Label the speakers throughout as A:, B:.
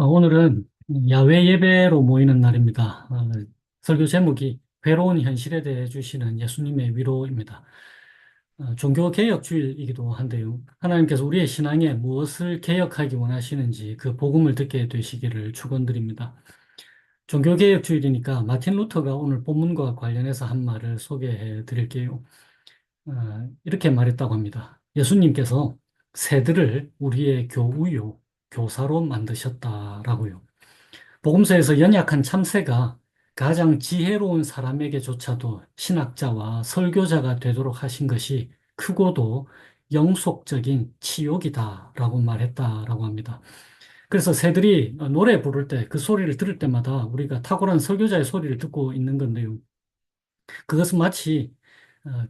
A: 오늘은 야외 예배로 모이는 날입니다. 설교 제목이 괴로운 현실에 대해 주시는 예수님의 위로입니다. 종교 개혁 주일이기도 한데요. 하나님께서 우리의 신앙에 무엇을 개혁하기 원하시는지 그 복음을 듣게 되시기를 축원드립니다. 종교 개혁 주일이니까 마틴 루터가 오늘 본문과 관련해서 한 말을 소개해 드릴게요. 이렇게 말했다고 합니다. 예수님께서 새들을 우리의 교우요, 교사로 만드셨다라고요. 복음서에서 연약한 참새가 가장 지혜로운 사람에게조차도 신학자와 설교자가 되도록 하신 것이 크고도 영속적인 치욕이다라고 말했다라고 합니다. 그래서 새들이 노래 부를 때 그 소리를 들을 때마다 우리가 탁월한 설교자의 소리를 듣고 있는 건데요. 그것은 마치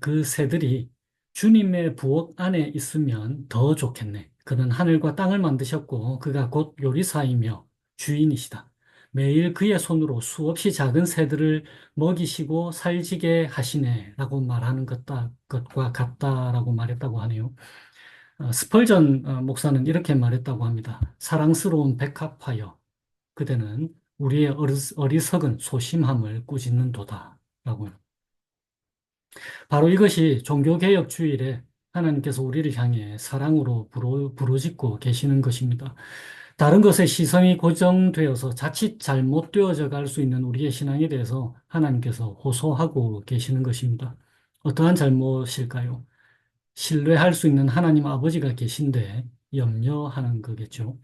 A: 그 새들이 주님의 부엌 안에 있으면 더 좋겠네. 그는 하늘과 땅을 만드셨고 그가 곧 요리사이며 주인이시다. 매일 그의 손으로 수없이 작은 새들을 먹이시고 살지게 하시네 라고 말하는 것과 같다라고 말했다고 하네요. 스펄전 목사는 이렇게 말했다고 합니다. 사랑스러운 백합화여 그대는 우리의 어리석은 소심함을 꾸짖는도다 라고요. 바로 이것이 종교개혁 주일에 하나님께서 우리를 향해 사랑으로 부르짖고 계시는 것입니다. 다른 것에 시선이 고정되어서 자칫 잘못되어져 갈 수 있는 우리의 신앙에 대해서 하나님께서 호소하고 계시는 것입니다. 어떠한 잘못일까요? 신뢰할 수 있는 하나님 아버지가 계신데 염려하는 거겠죠.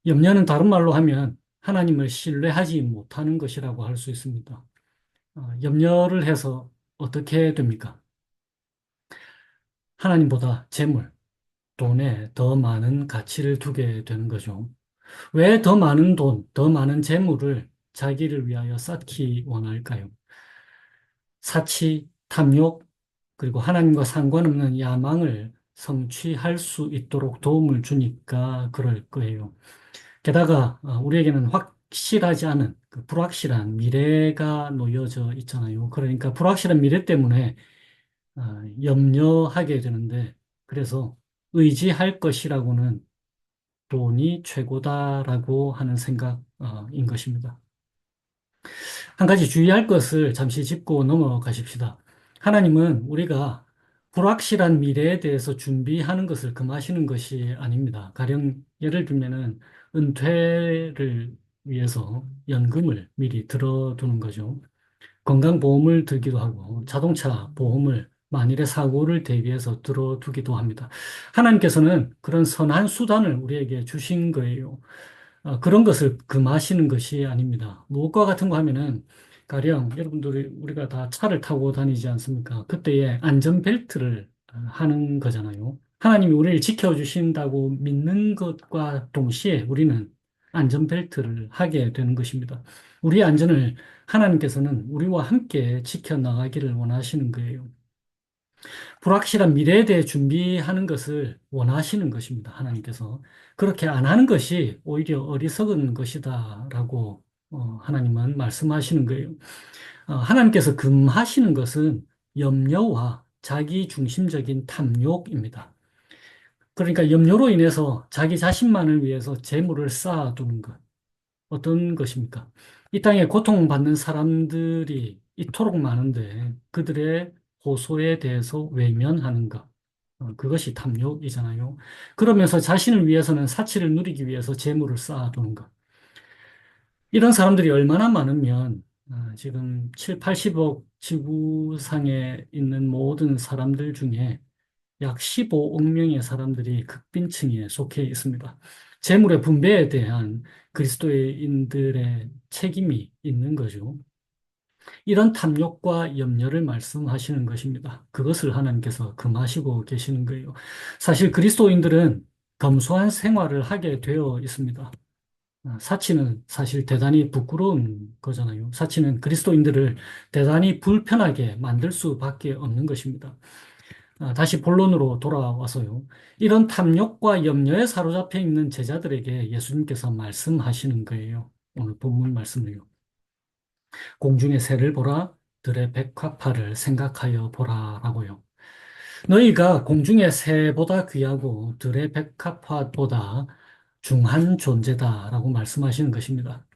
A: 염려는 다른 말로 하면 하나님을 신뢰하지 못하는 것이라고 할 수 있습니다. 염려를 해서 어떻게 됩니까? 하나님보다 재물, 돈에 더 많은 가치를 두게 되는 거죠. 왜 더 많은 돈, 더 많은 재물을 자기를 위하여 쌓기 원할까요? 사치, 탐욕, 그리고 하나님과 상관없는 야망을 성취할 수 있도록 도움을 주니까 그럴 거예요. 게다가 우리에게는 확실하지 않은 그 불확실한 미래가 놓여져 있잖아요. 그러니까 불확실한 미래 때문에 염려하게 되는데 그래서 의지할 것이라고는 돈이 최고다라고 하는 생각인 것입니다. 한 가지 주의할 것을 잠시 짚고 넘어가십시다. 하나님은 우리가 불확실한 미래에 대해서 준비하는 것을 금하시는 것이 아닙니다. 가령 예를 들면은 은퇴를 위해서 연금을 미리 들어두는 거죠. 건강보험을 들기도 하고 자동차 보험을 만일의 사고를 대비해서 들어두기도 합니다. 하나님께서는 그런 선한 수단을 우리에게 주신 거예요. 그런 것을 금하시는 것이 아닙니다. 무엇과 같은 거 하면은 가령 여러분들이 우리가 다 차를 타고 다니지 않습니까? 그때에 안전벨트를 하는 거잖아요. 하나님이 우리를 지켜주신다고 믿는 것과 동시에 우리는 안전벨트를 하게 되는 것입니다. 우리의 안전을 하나님께서는 우리와 함께 지켜나가기를 원하시는 거예요. 불확실한 미래에 대해 준비하는 것을 원하시는 것입니다. 하나님께서. 그렇게 안 하는 것이 오히려 어리석은 것이다라고 하나님은 말씀하시는 거예요. 하나님께서 금하시는 것은 염려와 자기 중심적인 탐욕입니다. 그러니까 염려로 인해서 자기 자신만을 위해서 재물을 쌓아두는 것. 어떤 것입니까? 이 땅에 고통받는 사람들이 이토록 많은데 그들의 호소에 대해서 외면하는 것. 그것이 탐욕이잖아요. 그러면서 자신을 위해서는 사치를 누리기 위해서 재물을 쌓아두는 것. 이런 사람들이 얼마나 많으면 지금 7, 80억 지구상에 있는 모든 사람들 중에 약 15억 명의 사람들이 극빈층에 속해 있습니다. 재물의 분배에 대한 그리스도인들의 책임이 있는 거죠. 이런 탐욕과 염려를 말씀하시는 것입니다. 그것을 하나님께서 금하시고 계시는 거예요. 사실 그리스도인들은 검소한 생활을 하게 되어 있습니다. 사치는 사실 대단히 부끄러운 거잖아요. 사치는 그리스도인들을 대단히 불편하게 만들 수밖에 없는 것입니다. 다시 본론으로 돌아와서요. 이런 탐욕과 염려에 사로잡혀 있는 제자들에게 예수님께서 말씀하시는 거예요. 오늘 본문 말씀을요. 공중의 새를 보라, 들의 백합화를 생각하여 보라라고요. 너희가 공중의 새보다 귀하고 들의 백합화보다 중한 존재다라고 말씀하시는 것입니다.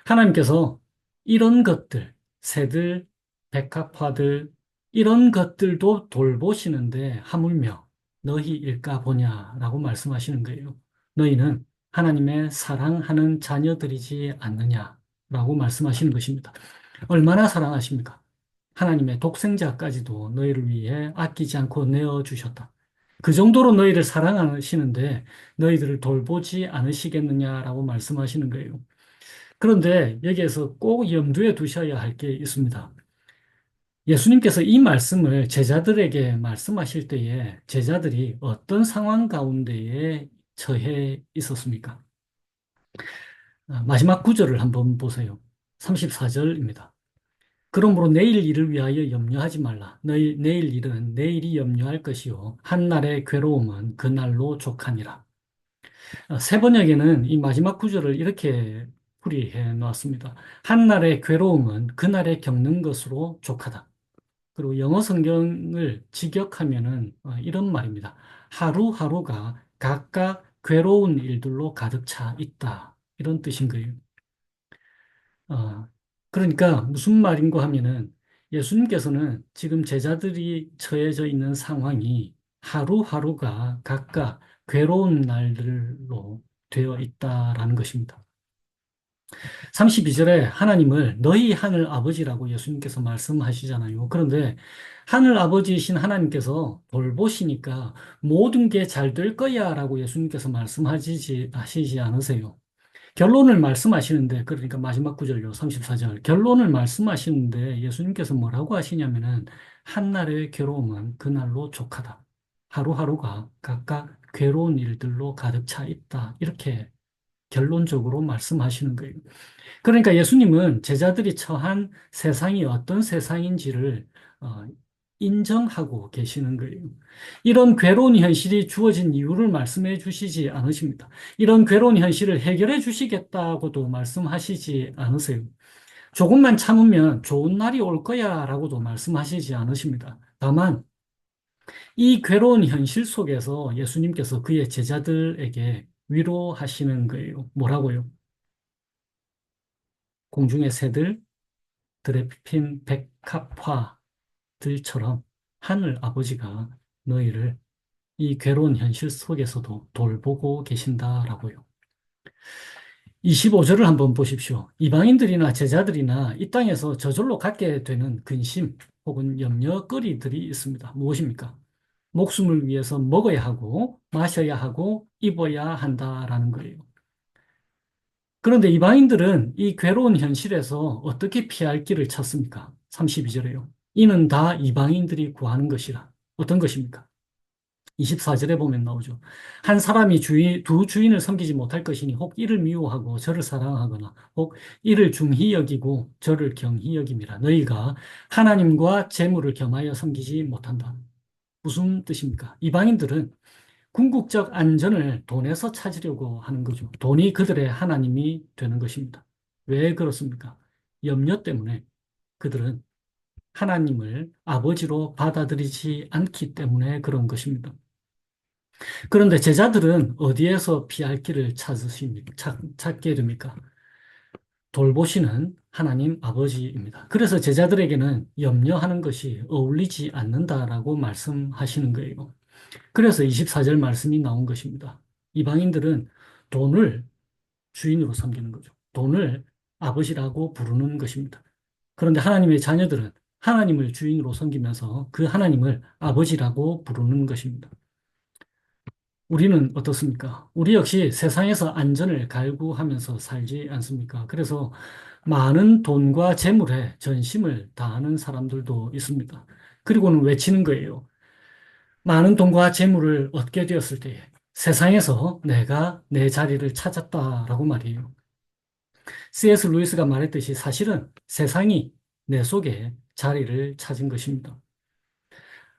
A: 하나님께서 이런 것들, 새들, 백합화들, 이런 것들도 돌보시는데 하물며 너희 일까 보냐라고 말씀하시는 거예요. 너희는 하나님의 사랑하는 자녀들이지 않느냐라고 말씀하시는 것입니다. 얼마나 사랑하십니까? 하나님의 독생자까지도 너희를 위해 아끼지 않고 내어주셨다. 그 정도로 너희를 사랑하시는데 너희들을 돌보지 않으시겠느냐라고 말씀하시는 거예요. 그런데 여기에서 꼭 염두에 두셔야 할 게 있습니다. 예수님께서 이 말씀을 제자들에게 말씀하실 때에 제자들이 어떤 상황 가운데에 처해 있었습니까? 마지막 구절을 한번 보세요. 34절입니다. 그러므로 내일 일을 위하여 염려하지 말라. 너희 내일 일은 내일이 염려할 것이요 한날의 괴로움은 그날로 족하니라. 세 번역에는 이 마지막 구절을 이렇게 풀이해 놓았습니다. 한날의 괴로움은 그날에 겪는 것으로 족하다. 그리고 영어 성경을 직역하면은 이런 말입니다. 하루하루가 각각 괴로운 일들로 가득 차 있다. 이런 뜻인 거예요. 어, 그러니까 무슨 말인가 하면은 예수님께서는 지금 제자들이 처해져 있는 상황이 하루하루가 각각 괴로운 날들로 되어 있다라는 것입니다. 32절에 하나님을 너희 하늘 아버지라고 예수님께서 말씀하시잖아요. 그런데 하늘 아버지이신 하나님께서 돌보시니까 모든 게 잘 될 거야 라고 예수님께서 하시지 않으세요. 결론을 말씀하시는데, 그러니까 마지막 구절요, 34절. 결론을 말씀하시는데 예수님께서 뭐라고 하시냐면은, 한날의 괴로움은 그날로 족하다. 하루하루가 각각 괴로운 일들로 가득 차 있다. 이렇게 결론적으로 말씀하시는 거예요. 그러니까 예수님은 제자들이 처한 세상이 어떤 세상인지를 어, 인정하고 계시는 거예요. 이런 괴로운 현실이 주어진 이유를 말씀해 주시지 않으십니다. 이런 괴로운 현실을 해결해 주시겠다고도 말씀하시지 않으세요. 조금만 참으면 좋은 날이 올 거야 라고도 말씀하시지 않으십니다. 다만 이 괴로운 현실 속에서 예수님께서 그의 제자들에게 위로하시는 거예요. 뭐라고요? 공중의 새들, 들에 핀 백합화들처럼 하늘 아버지가 너희를 이 괴로운 현실 속에서도 돌보고 계신다라고요. 25절을 한번 보십시오. 이방인들이나 제자들이나 이 땅에서 저절로 갖게 되는 근심 혹은 염려거리들이 있습니다. 무엇입니까? 목숨을 위해서 먹어야 하고 마셔야 하고 입어야 한다라는 거예요. 그런데 이방인들은 이 괴로운 현실에서 어떻게 피할 길을 찾습니까? 32절에요. 이는 다 이방인들이 구하는 것이라. 어떤 것입니까? 24절에 보면 나오죠. 한 사람이 두 주인을 섬기지 못할 것이니 혹 이를 미워하고 저를 사랑하거나 혹 이를 중히 여기고 저를 경히 여김이라. 너희가 하나님과 재물을 겸하여 섬기지 못한다. 무슨 뜻입니까? 이방인들은 궁극적 안전을 돈에서 찾으려고 하는 거죠. 돈이 그들의 하나님이 되는 것입니다. 왜 그렇습니까? 염려 때문에 그들은 하나님을 아버지로 받아들이지 않기 때문에 그런 것입니다. 그런데 제자들은 어디에서 피할 길을 찾게 됩니까? 돌보시는 하나님 아버지입니다. 그래서 제자들에게는 염려하는 것이 어울리지 않는다라고 말씀하시는 거예요. 그래서 24절 말씀이 나온 것입니다. 이방인들은 돈을 주인으로 섬기는 거죠. 돈을 아버지라고 부르는 것입니다. 그런데 하나님의 자녀들은 하나님을 주인으로 섬기면서 그 하나님을 아버지라고 부르는 것입니다. 우리는 어떻습니까? 우리 역시 세상에서 안전을 갈구하면서 살지 않습니까? 그래서 많은 돈과 재물에 전심을 다하는 사람들도 있습니다. 그리고는 외치는 거예요. 많은 돈과 재물을 얻게 되었을 때에 세상에서 내가 내 자리를 찾았다라고 말이에요. C.S. 루이스가 말했듯이 사실은 세상이 내 속에 자리를 찾은 것입니다.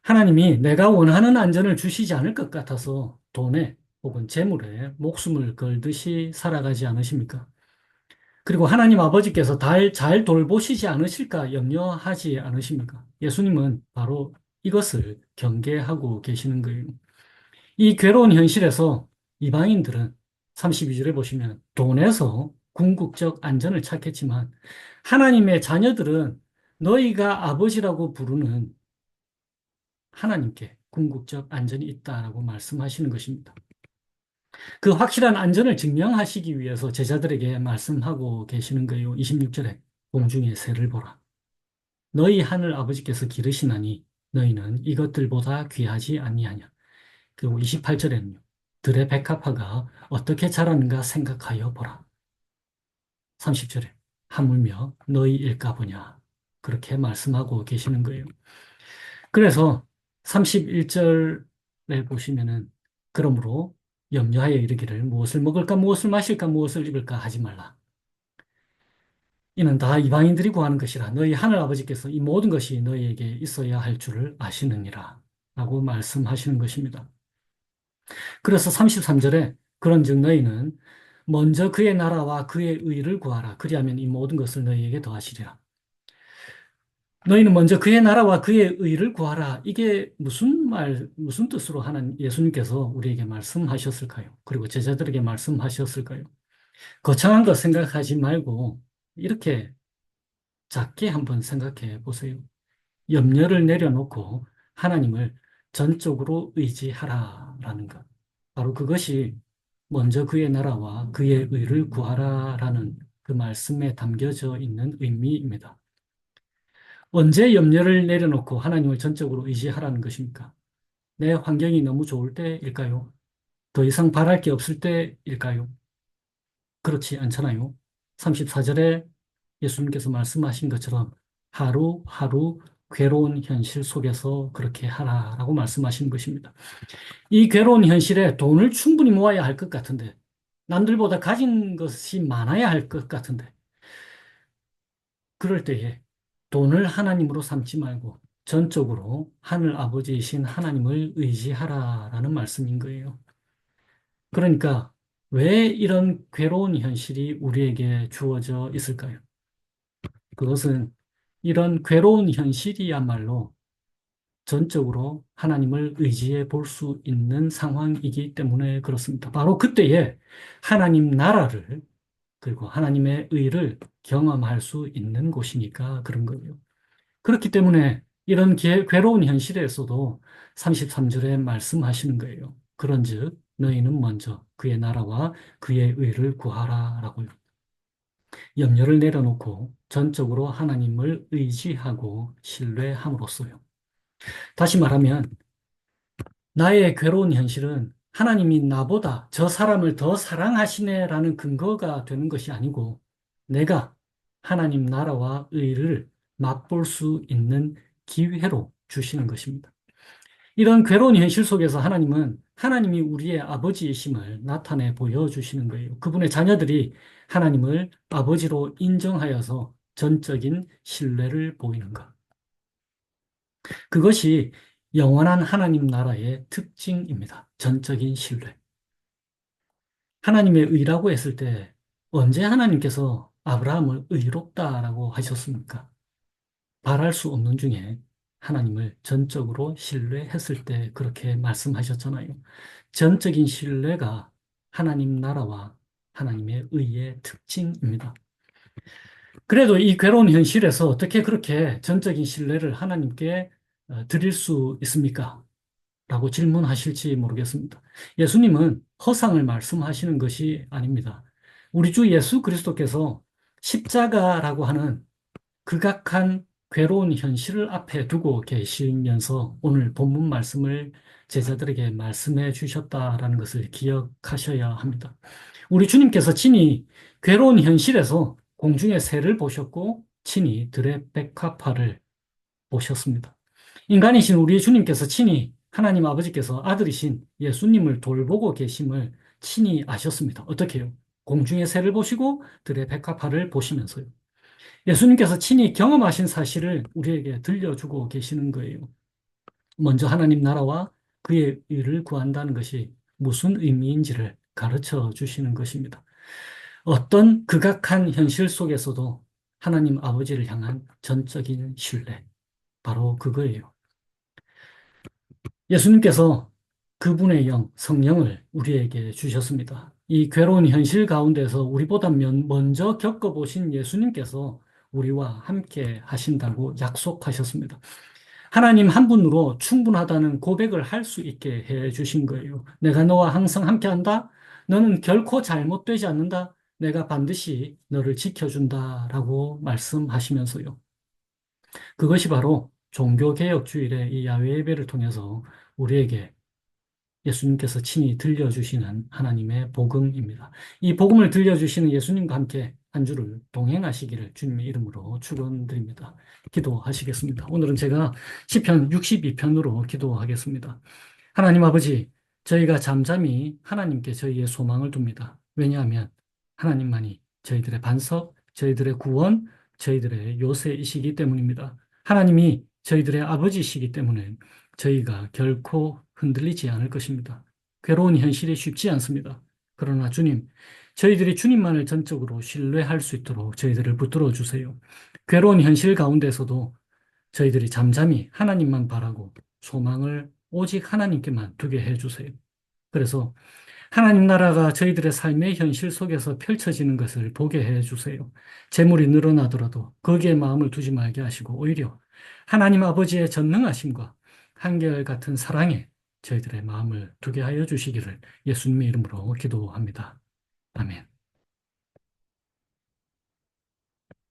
A: 하나님이 내가 원하는 안전을 주시지 않을 것 같아서 돈에 혹은 재물에 목숨을 걸듯이 살아가지 않으십니까? 그리고 하나님 아버지께서 잘 돌보시지 않으실까 염려하지 않으십니까? 예수님은 바로 이것을 경계하고 계시는 거예요. 이 괴로운 현실에서 이방인들은 32절에 보시면 돈에서 궁극적 안전을 찾겠지만 하나님의 자녀들은 너희가 아버지라고 부르는 하나님께 궁극적 안전이 있다라고 말씀하시는 것입니다. 그 확실한 안전을 증명하시기 위해서 제자들에게 말씀하고 계시는 거예요. 26절에 공중의 새를 보라. 너희 하늘 아버지께서 기르시나니 너희는 이것들보다 귀하지 아니하냐. 그리고 28절에는요. 들의 백합화가 어떻게 자라는가 생각하여 보라. 30절에 하물며 너희 일까 보냐. 그렇게 말씀하고 계시는 거예요. 그래서 31절에 보시면은 그러므로 염려하여 이르기를 무엇을 먹을까 무엇을 마실까 무엇을 입을까 하지 말라. 이는 다 이방인들이 구하는 것이라 너희 하늘 아버지께서 이 모든 것이 너희에게 있어야 할 줄을 아시느니라 라고 말씀하시는 것입니다. 그래서 33절에 그런즉 너희는 먼저 그의 나라와 그의 의를 구하라. 그리하면 이 모든 것을 너희에게 더하시리라. 너희는 먼저 그의 나라와 그의 의를 구하라. 이게 무슨 뜻으로 하는 예수님께서 우리에게 말씀하셨을까요? 그리고 제자들에게 말씀하셨을까요? 거창한 거 생각하지 말고 이렇게 작게 한번 생각해 보세요. 염려를 내려놓고 하나님을 전적으로 의지하라라는 것. 바로 그것이 먼저 그의 나라와 그의 의를 구하라라는 그 말씀에 담겨져 있는 의미입니다. 언제 염려를 내려놓고 하나님을 전적으로 의지하라는 것입니까? 내 환경이 너무 좋을 때일까요? 더 이상 바랄 게 없을 때일까요? 그렇지 않잖아요. 34절에 예수님께서 말씀하신 것처럼 하루하루 괴로운 현실 속에서 그렇게 하라라고 말씀하신 것입니다. 이 괴로운 현실에 돈을 충분히 모아야 할 것 같은데, 남들보다 가진 것이 많아야 할 것 같은데, 그럴 때에 돈을 하나님으로 삼지 말고 전적으로 하늘 아버지이신 하나님을 의지하라라는 말씀인 거예요. 그러니까 왜 이런 괴로운 현실이 우리에게 주어져 있을까요? 그것은 이런 괴로운 현실이야말로 전적으로 하나님을 의지해 볼 수 있는 상황이기 때문에 그렇습니다. 바로 그때에 하나님 나라를 그리고 하나님의 의를 경험할 수 있는 곳이니까 그런 거예요. 그렇기 때문에 이런 괴로운 현실에서도 33절에 말씀하시는 거예요. 그런즉 너희는 먼저 그의 나라와 그의 의를 구하라라고요. 염려를 내려놓고 전적으로 하나님을 의지하고 신뢰함으로써요. 다시 말하면 나의 괴로운 현실은 하나님이 나보다 저 사람을 더 사랑하시네라는 근거가 되는 것이 아니고 내가 하나님 나라와 의를 맛볼 수 있는 기회로 주시는 것입니다. 이런 괴로운 현실 속에서 하나님은 하나님이 우리의 아버지이심을 나타내 보여주시는 거예요. 그분의 자녀들이 하나님을 아버지로 인정하여서 전적인 신뢰를 보이는 것. 그것이 영원한 하나님 나라의 특징입니다. 전적인 신뢰. 하나님의 의라고 했을 때 언제 하나님께서 아브라함을 의롭다라고 하셨습니까? 말할 수 없는 중에 하나님을 전적으로 신뢰했을 때 그렇게 말씀하셨잖아요. 전적인 신뢰가 하나님 나라와 하나님의 의의 특징입니다. 그래도 이 괴로운 현실에서 어떻게 그렇게 전적인 신뢰를 하나님께 드릴 수 있습니까? 라고 질문하실지 모르겠습니다. 예수님은 허상을 말씀하시는 것이 아닙니다. 우리 주 예수 그리스도께서 십자가라고 하는 극악한 괴로운 현실을 앞에 두고 계시면서 오늘 본문 말씀을 제자들에게 말씀해 주셨다라는 것을 기억하셔야 합니다. 우리 주님께서 친히 괴로운 현실에서 공중의 새를 보셨고 친히 들의 백합화를 보셨습니다. 인간이신 우리 주님께서 친히 하나님 아버지께서 아들이신 예수님을 돌보고 계심을 친히 아셨습니다. 어떻게 해요? 공중의 새를 보시고 들의 백합화를 보시면서요. 예수님께서 친히 경험하신 사실을 우리에게 들려주고 계시는 거예요. 먼저 하나님 나라와 그의 의를 구한다는 것이 무슨 의미인지를 가르쳐 주시는 것입니다. 어떤 극악한 현실 속에서도 하나님 아버지를 향한 전적인 신뢰, 바로 그거예요. 예수님께서 그분의 영, 성령을 우리에게 주셨습니다. 이 괴로운 현실 가운데서 우리보다 먼저 겪어보신 예수님께서 우리와 함께 하신다고 약속하셨습니다. 하나님 한 분으로 충분하다는 고백을 할 수 있게 해 주신 거예요. 내가 너와 항상 함께 한다. 너는 결코 잘못되지 않는다. 내가 반드시 너를 지켜준다라고 말씀하시면서요. 그것이 바로 종교개혁주일의 이 야외 예배를 통해서 우리에게 예수님께서 친히 들려주시는 하나님의 복음입니다. 이 복음을 들려주시는 예수님과 함께 한 주를 동행하시기를 주님의 이름으로 축원드립니다. 기도하시겠습니다. 오늘은 제가 시편 62편으로 기도하겠습니다. 하나님 아버지, 저희가 잠잠히 하나님께 저희의 소망을 둡니다. 왜냐하면 하나님만이 저희들의 반석, 저희들의 구원, 저희들의 요새이시기 때문입니다. 하나님이 저희들의 아버지이시기 때문에 저희가 결코 흔들리지 않을 것입니다. 괴로운 현실이 쉽지 않습니다. 그러나 주님, 저희들이 주님만을 전적으로 신뢰할 수 있도록 저희들을 붙들어 주세요. 괴로운 현실 가운데서도 저희들이 잠잠히 하나님만 바라고 소망을 오직 하나님께만 두게 해주세요. 그래서 하나님 나라가 저희들의 삶의 현실 속에서 펼쳐지는 것을 보게 해주세요. 재물이 늘어나더라도 거기에 마음을 두지 말게 하시고 오히려 하나님 아버지의 전능하심과 한결같은 사랑에 저희들의 마음을 두게 하여 주시기를 예수님의 이름으로 기도합니다. 아멘.